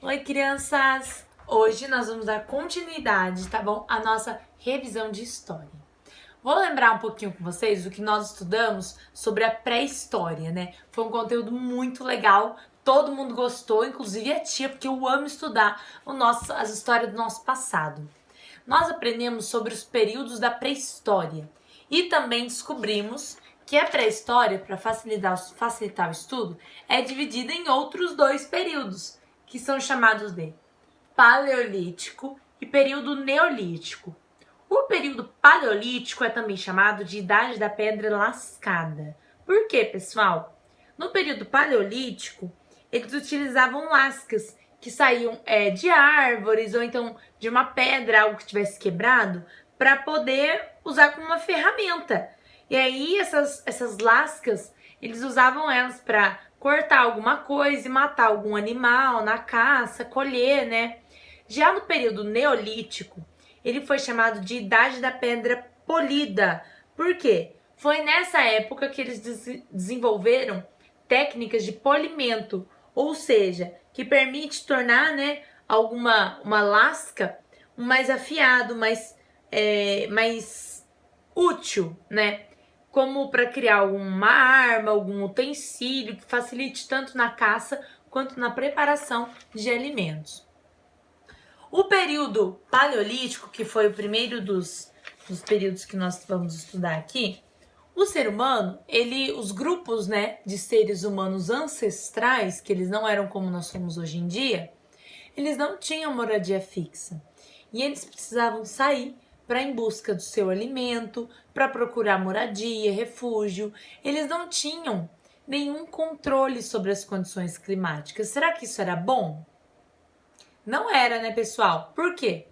Oi, crianças! Hoje nós vamos dar continuidade, tá bom? À nossa revisão de história. Vou lembrar um pouquinho com vocês do que nós estudamos sobre a pré-história, né? Foi um conteúdo muito legal, todo mundo gostou, inclusive a tia, porque eu amo estudar as histórias do nosso passado. Nós aprendemos sobre os períodos da pré-história e também descobrimos que a pré-história, para facilitar o estudo, é dividida em outros dois períodos, que são chamados de Paleolítico e período Neolítico. O período Paleolítico é também chamado de Idade da Pedra Lascada. Por quê, pessoal? No período Paleolítico, eles utilizavam lascas que saíam de árvores ou então de uma pedra, algo que tivesse quebrado, para poder usar como uma ferramenta. E aí essas lascas, eles usavam elas para cortar alguma coisa e matar algum animal na caça, colher, né? Já no período Neolítico, ele foi chamado de Idade da Pedra Polida. Por quê? Foi nessa época que eles desenvolveram técnicas de polimento, ou seja, que permite tornar, né, uma lasca mais afiado, mais útil, né? Como para criar alguma arma, algum utensílio que facilite tanto na caça quanto na preparação de alimentos. O período paleolítico, que foi o primeiro dos períodos que nós vamos estudar aqui, o ser humano, os grupos, né, de seres humanos ancestrais, que eles não eram como nós somos hoje em dia, eles não tinham moradia fixa. E eles precisavam sair para em busca do seu alimento, para procurar moradia, refúgio. Eles não tinham nenhum controle sobre as condições climáticas. Será que isso era bom? Não era, né, pessoal? Por quê?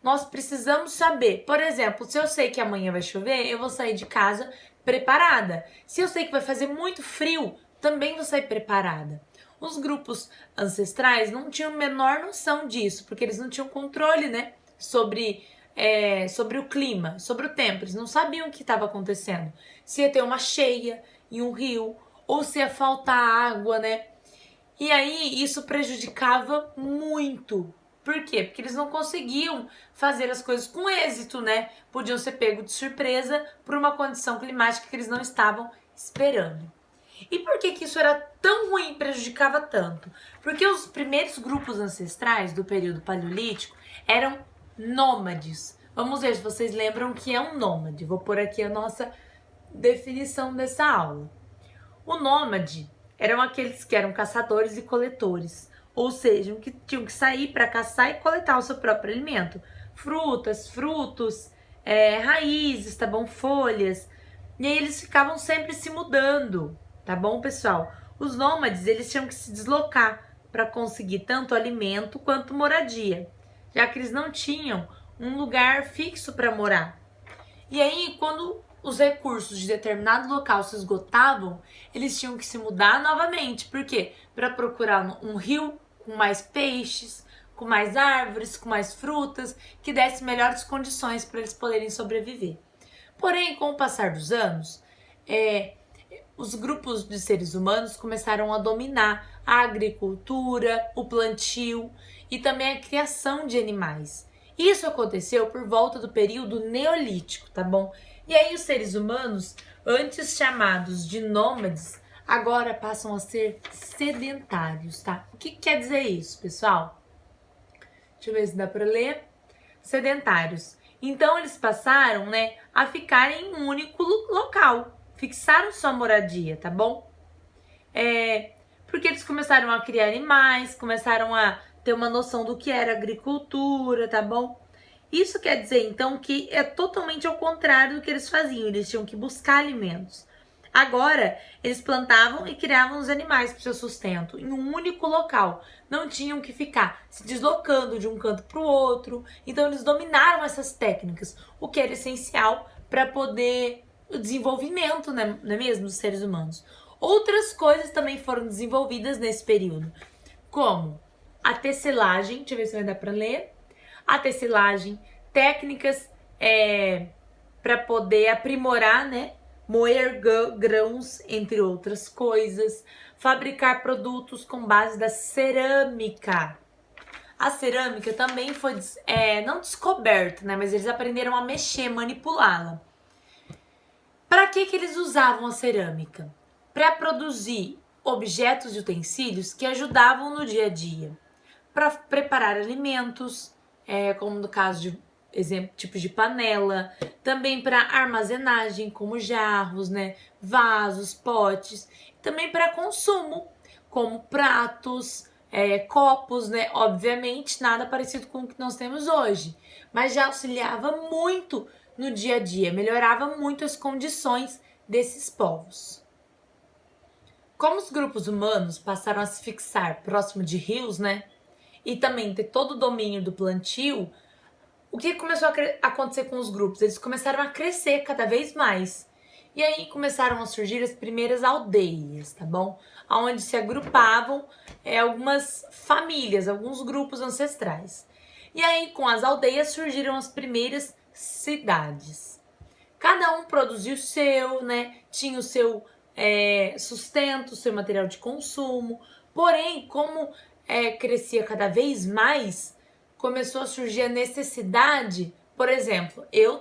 Nós precisamos saber. Por exemplo, se eu sei que amanhã vai chover, eu vou sair de casa preparada. Se eu sei que vai fazer muito frio, também vou sair preparada. Os grupos ancestrais não tinham a menor noção disso, porque eles não tinham controle, né, sobre o clima, sobre o tempo. Eles não sabiam o que estava acontecendo. Se ia ter uma cheia em um rio, ou se ia faltar água, né? E aí isso prejudicava muito. Por quê? Porque eles não conseguiam fazer as coisas com êxito, né? Podiam ser pegos de surpresa por uma condição climática que eles não estavam esperando. E por que isso era tão ruim e prejudicava tanto? Porque os primeiros grupos ancestrais do período paleolítico eram nômades. Vamos ver se vocês lembram o que é um nômade. Vou pôr aqui a nossa definição dessa aula. O nômade eram aqueles que eram caçadores e coletores, ou seja, que tinham que sair para caçar e coletar o seu próprio alimento. Frutas, frutos, raízes, tá bom? Folhas. E aí eles ficavam sempre se mudando, tá bom, pessoal? Os nômades, eles tinham que se deslocar para conseguir tanto alimento quanto moradia, já que eles não tinham um lugar fixo para morar. E aí, quando os recursos de determinado local se esgotavam, eles tinham que se mudar novamente. Por quê? Para procurar um rio com mais peixes, com mais árvores, com mais frutas, que desse melhores condições para eles poderem sobreviver. Porém, com o passar dos anos, os grupos de seres humanos começaram a dominar a agricultura, o plantio e também a criação de animais. Isso aconteceu por volta do período Neolítico, tá bom? E aí os seres humanos, antes chamados de nômades, agora passam a ser sedentários, tá? O que quer dizer isso, pessoal? Deixa eu ver se dá para ler. Sedentários. Então eles passaram, né, a ficar em um único local, fixaram sua moradia, tá bom? Porque eles começaram a criar animais, começaram a ter uma noção do que era agricultura, tá bom? Isso quer dizer, então, que é totalmente ao contrário do que eles faziam. Eles tinham que buscar alimentos. Agora, eles plantavam e criavam os animais para o seu sustento em um único local. Não tinham que ficar se deslocando de um canto para o outro. Então, eles dominaram essas técnicas, o que era essencial para poder o desenvolvimento, né, não é mesmo, dos seres humanos. Outras coisas também foram desenvolvidas nesse período, como a tecelagem, deixa eu ver se vai dar para ler. A tecelagem, técnicas para poder aprimorar, né? Moer grãos, entre outras coisas. Fabricar produtos com base da cerâmica. a cerâmica também foi, não descoberta, né? Mas eles aprenderam a mexer, manipulá-la. Para que eles usavam a cerâmica? Para produzir objetos e utensílios que ajudavam no dia a dia. Para preparar alimentos, como no caso de tipos de panela, também para armazenagem, como jarros, né, vasos, potes, também para consumo, como pratos, copos, né, obviamente nada parecido com o que nós temos hoje, mas já auxiliava muito no dia a dia, melhorava muito as condições desses povos. Como os grupos humanos passaram a se fixar próximo de rios, né, e também ter todo o domínio do plantio, o que começou a acontecer com os grupos? Eles começaram a crescer cada vez mais. E aí começaram a surgir as primeiras aldeias, tá bom? Onde se agrupavam algumas famílias, alguns grupos ancestrais. E aí com as aldeias surgiram as primeiras cidades. Cada um produzia o seu, né? Tinha o seu sustento, o seu material de consumo. Porém, como crescia cada vez mais, começou a surgir a necessidade. Por exemplo, eu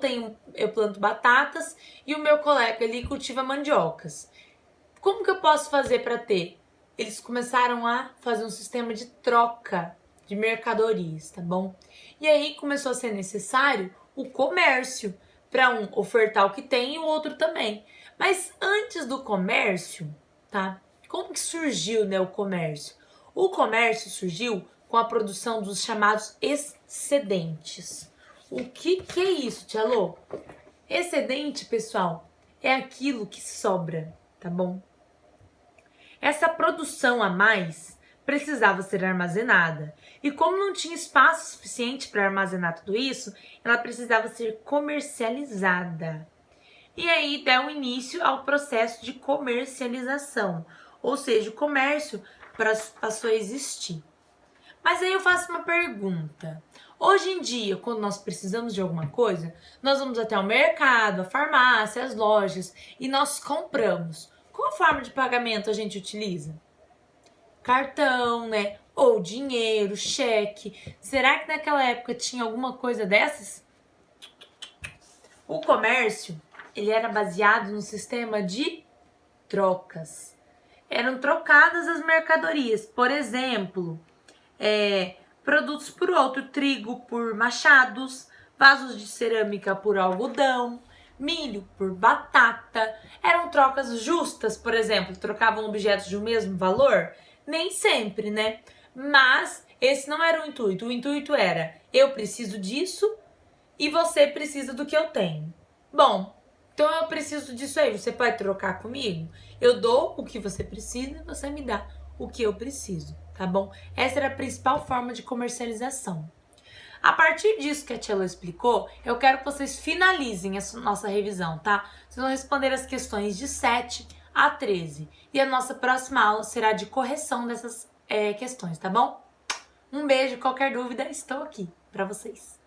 planto batatas e o meu colega ali cultiva mandiocas. Como que eu posso fazer para ter? Eles começaram a fazer um sistema de troca de mercadorias, tá bom? E aí começou a ser necessário o comércio, para um ofertar o que tem e o outro também. Mas antes do comércio, tá? Como que surgiu, né, o comércio? O comércio surgiu com a produção dos chamados excedentes. O que é isso, Tia Lô? Excedente, pessoal, é aquilo que sobra, tá bom? Essa produção a mais precisava ser armazenada. E como não tinha espaço suficiente para armazenar tudo isso, ela precisava ser comercializada. E aí deu início ao processo de comercialização, ou seja, o comércio passou a existir. Mas aí eu faço uma pergunta. Hoje em dia, quando nós precisamos de alguma coisa, nós vamos até o mercado, a farmácia, as lojas e nós compramos. Qual forma de pagamento a gente utiliza? Cartão, né? Ou dinheiro, cheque. Será que naquela época tinha alguma coisa dessas? O comércio, ele era baseado no sistema de trocas. Eram trocadas as mercadorias. Por exemplo, produtos por outro, trigo por machados, vasos de cerâmica por algodão, milho por batata. Eram trocas justas, por exemplo, trocavam objetos de um mesmo valor? Nem sempre, né? Mas esse não era o intuito. O intuito era, eu preciso disso e você precisa do que eu tenho. Bom, então eu preciso disso aí, você pode trocar comigo? Eu dou o que você precisa e você me dá o que eu preciso, tá bom? Essa era a principal forma de comercialização. A partir disso que a Tia Lô explicou, eu quero que vocês finalizem essa nossa revisão, tá? Vocês vão responder as questões de 7 a 13. E a nossa próxima aula será de correção dessas questões, tá bom? Um beijo, qualquer dúvida, estou aqui para vocês.